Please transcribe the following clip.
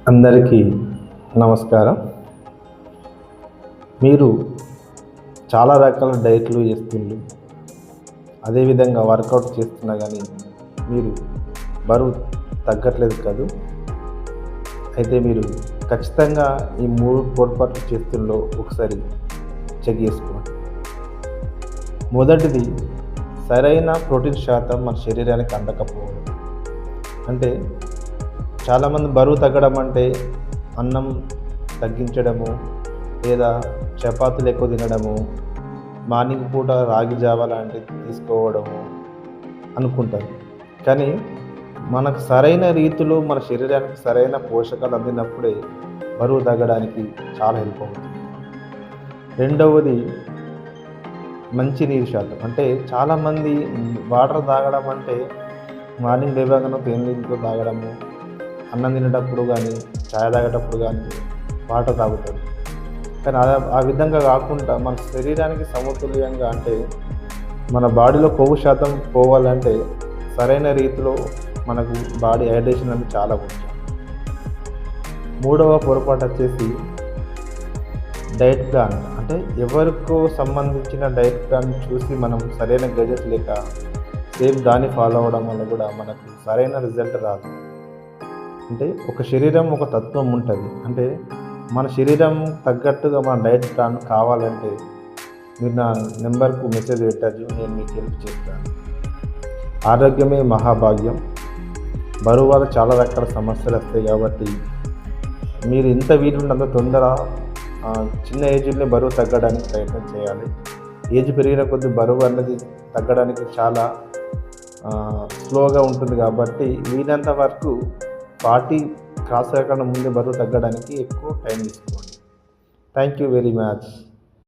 అందరికీ నమస్కారం. మీరు చాలా రకాల డైట్లు చేస్తుండ్రు, అదేవిధంగా వర్కౌట్ చేస్తున్నా కానీ మీరు బరువు తగ్గట్లేదు కాదు. అయితే మీరు ఖచ్చితంగా ఈ 3 పొరపాట్లు చేస్తుండో ఒకసారి చెక్ చేసుకోండి. మొదటిది, సరైన ప్రోటీన్ శాతం మన శరీరానికి అందకపోవడం. అంటే చాలామంది బరువు తగ్గడం అంటే అన్నం తగ్గించడము, లేదా చపాతీలు ఎక్కువ తినడము, మార్నింగ్ పూట రాగి జావ లాంటివి తీసుకోవడము అనుకుంటారు. కానీ మనకు సరైన రీతిలో మన శరీరానికి సరైన పోషకాలు అందినప్పుడే బరువు తగ్గడానికి చాలా హెల్ప్ అవుతుంది. రెండవది, మంచి నీరు శాతం. అంటే చాలామంది వాటర్ తాగడం అంటే మార్నింగ్ లేవగానే తేనెతో తాగడము, అన్నం తినేటప్పుడు కానీ చాయ్ తాగేటప్పుడు కానీ వాటర్ తాగుతారు. కానీ ఆ విధంగా కాకుండా మన శరీరానికి సమతుల్యంగా, అంటే మన బాడీలో కొవ్వు శాతం పోవాలంటే సరైన రీతిలో మనకు బాడీ హైడ్రేషన్ అనేది చాలా ముఖ్యం. మూడవ పొరపాటు వచ్చేసి డైట్ ప్లాన్. అంటే ఎవరికో సంబంధించిన డైట్ ప్లాన్ చూసి మనం సరైన గైడెన్స్ లేక సేమ్ దాన్ని ఫాలో అవ్వడం వల్ల కూడా మనకు సరైన రిజల్ట్ రాదు. అంటే ఒక శరీరం ఒక తత్వం ఉంటుంది. అంటే మన శరీరం తగ్గట్టుగా మన డైట్ ప్లాన్ కావాలంటే మీరు నా నెంబర్కు మెసేజ్ పెట్టచ్చు, నేను మీకు హెల్ప్ చేస్తాను. ఆరోగ్యమే మహాభాగ్యం. బరువు వల్ల చాలా రకాల సమస్యలు వస్తాయి కాబట్టి మీరు ఇంత వీలున్నంత తొందర చిన్న ఏజ్లోనే బరువు తగ్గడానికి ప్రయత్నం చేయాలి. ఏజ్ పెరిగిన కొద్ది బరువు అన్నది తగ్గడానికి చాలా స్లోగా ఉంటుంది కాబట్టి వీలైనంత వరకు 40 క్రాస్ అవ్వకుండా ముందే బరువు తగ్గడానికి ఎక్కువ టైం తీసుకోండి. Thank you very much.